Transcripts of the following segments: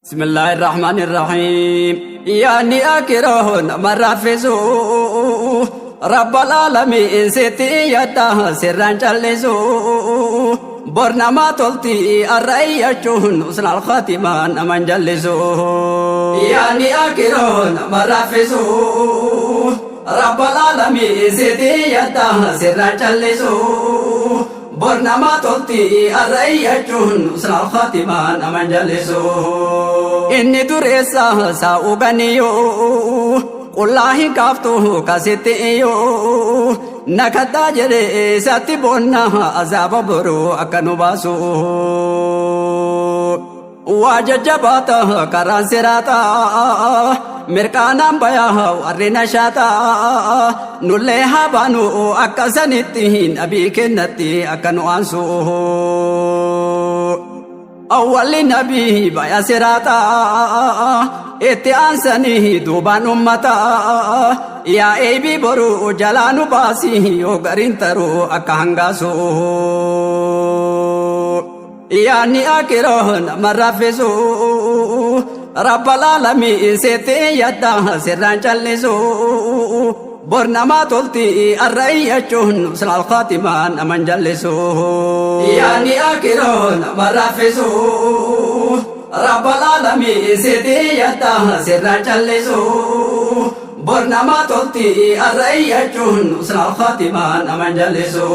Bismillahirrahmanirrahim. Ya ni akirahun marafisu Rabbal alamin siti yata sirran challisu Bornama tolti arrayyachun usnal khatiman aman jallisu Ya ni akirahun marafisu Rabbal alamin siti yata sirran challisu Bornama tolti arrayyachun usnal khatiman aman jallisu Inni duresa sauganiyo Qullahi kaftu kasitiyo Nakata jere sati bonna azaba buru akanubasu Wajajabata karan sirata Mirkanam bayah warina shata Nulleha banu akasaniti nabi kennati akanu ansu أول نبي بيا سراتا اتيانسني دوبان أمتا يا ايبي برو جلانو باسي يوغرين ترو أكهنغاسو يا ني أكيرون مرافسو رب العالمين سيتي يدا سران چلسو Bornama tolti arrayyachun usnal khatiman aman jallisu Ya ni akirun marafisu Rabbal alamin siti yata sirran challisu Bornama tolti arrayyachun usnal khatiman aman jallisu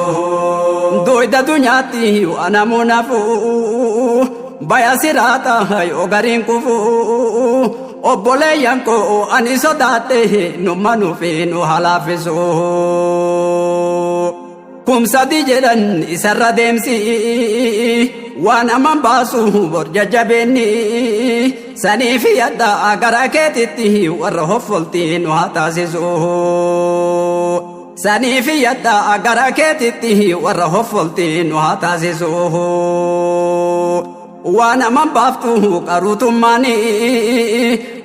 Doida dunyati wa namunafu Baya sirata yogarin kufu Obole yanko ani sodate no manufe no halafiso Kumsadi jedhan isarra deemsi Waan mambasu borja jabeni Sanifi yadda agara keetitti warra hoffolti no hataasisu Sanifi yadda agara keetitti warra hoffolti no hataasisu Wana mambaftu karutumani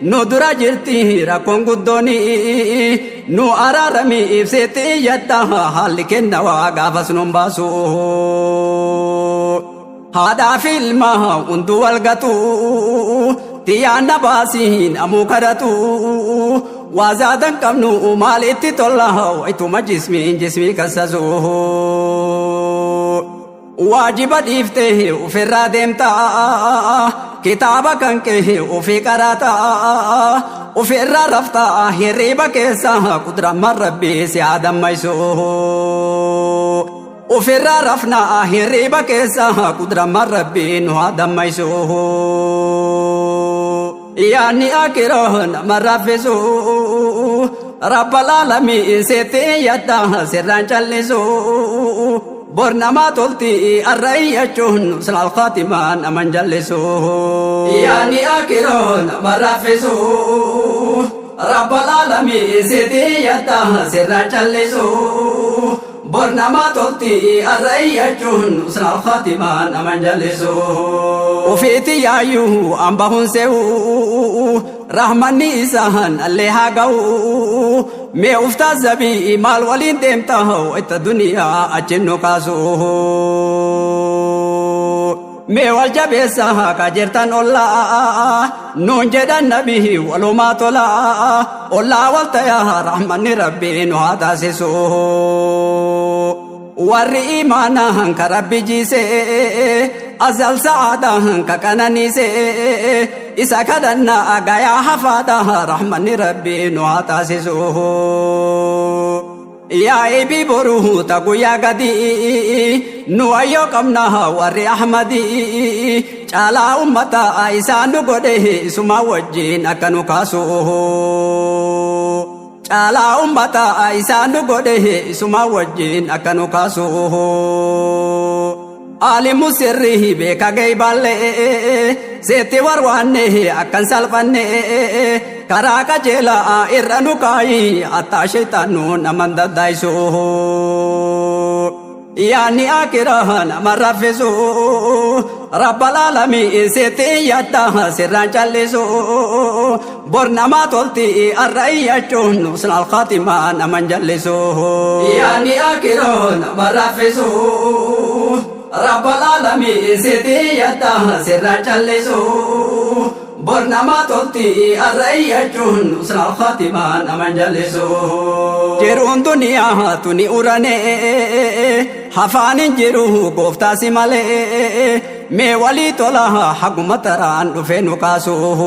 no dura jirti rakon guddoni no ararami ifseti yatta halikenna wa gafas numbasu hada filma undu walgatu tiyana basin amukaratu wazadan kamnu maliti tollah waituma jismi kasasu واجب ديفته وفي الرادمتا كتابا كنكه وفي قراتا وفي الرفتا هريبا كيسا قدر من ربي سيادة ميسو وفي الرفنا هريبا كيسا قدر من ربي نهادا ميسو يعني أكرهن مرافسو رب العالمين سيتي يدا سران چلسو Bornama tolti arrayyachun usnal khatiman aman jallisu Ya ni akirun marafisu Rabbal alamin siti yata sirran challisu Bornama tolti arrayyachun usnal khatiman aman jallisu Ufiti yayu ambahun sewu Rahmani isahan alleha gawu Me ufta zabi mal walin demta ho ita dunia achinno kasu Me wal jabe saha kajirtan olla nun jedan nabi waluma tola olla walta ya rahmani rabbi no hada sisu warri imana hanka rabbi jise azal saada hanka kanani se isa kadanna agaya hafada rahmani rabbi no hata sisu ya ibi boru taguya gadi nu ayo kamna warri ahmadi chala ummata isa nu gode suma wajin akanu kasu Chala ummata isa nu gode suma wajin akanu kasu Alimu sirrihi beka gayballe Seti warwanne akan salfanne Karaka jela irranu kai atta shaitanu naman daddaisu Yani akirahan marafisu Rabbal alamin seti yatta sirran challisu Bornama tolti arrayyachun usnal khatiman aman jallisu Yani akirahan marafisu Rabbal alamin siti yata sirra challisu برنما تلتي الرأيجون وصل الخاتمان أمن جلسو جرون دنيا تني أوراني حفان جرو قفتا سمالي مي ولي طلها حق متران رفين قاسوه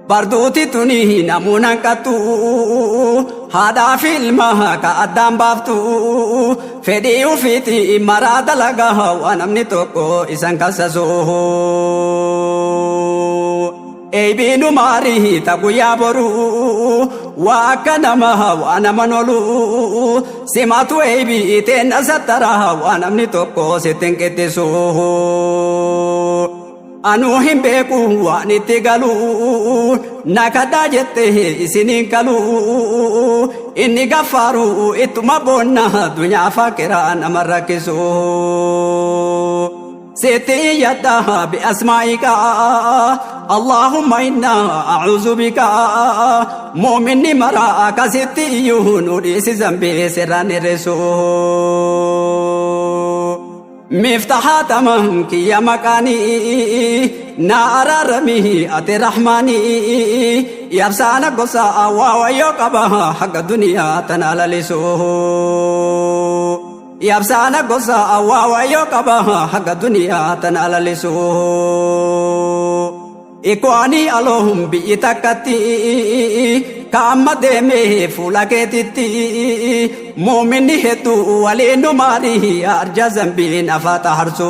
بردوتي تني نمونا كتو هذا في المها كأدام بافتو فدي وفيتي مراد لغا ونمني توكو إسان كسسوه اي بينو ماري تقو يابرو واكنمها وانا منولو سماتو اي بيتين سترها ونمني توكو ستن كتسوه anu hin beeku waan itti galu nakaddaa jette isiniin kalu inni gaffaaru ittuma boonna dunyaa faqiraa nama rakkisu sitti yadda biasmaa'ika allahumma inna a'uuzu bika mu'minni maraa kasitti iyyuu nu dhiisi zambii sirraan hir'isu مفتاح تمام كي مكاني نار رمي أتي رحماني يبسانا قصا ويوكبها حق الدنيا تنال لسوه يبسانا قصا ويوكبها حق الدنيا تنال لسوه إخواني اللهم بيتكتي كام دمه فلكتي مؤمن هتو ولين ماري أرجى ذنبين أفتحرسو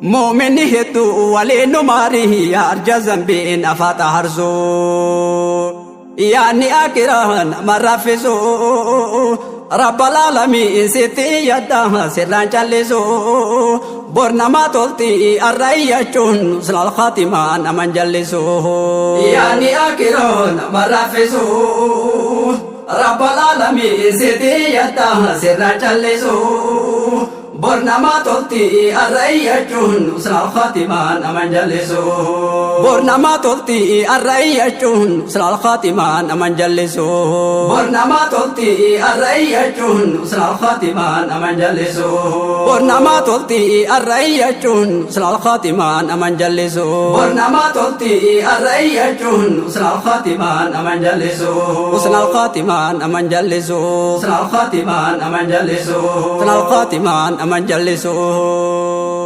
مؤمن هتو ولين ماري أرجى ذنبين أفتحرسو يعني أكرهن مرافسو رب العالمين ستي يدها سران جلسو برنما تلتي الرأيجون وصل الخاتمان أمن جلسو يعني أكرهن مرافسو رب العالمين ستي يدها سران جلسو برنما تلتي الرأيجون وصل الخاتمان أمن جلسو برنما تلتي الرأيجون وصل الخاتمان أمن جلسو برنما تلتي الرأيجون وصل الخاتمان أمن جلسو برنما تلتي الرأيجون وصل الخاتمان أمن جلسو برنما تلتي الرأيجون وصل الخاتمان أمن جلسو وصل الخاتمان أمن جلسو وصل الخاتمان أمن جلسو وصل الخاتمان أمن جلسو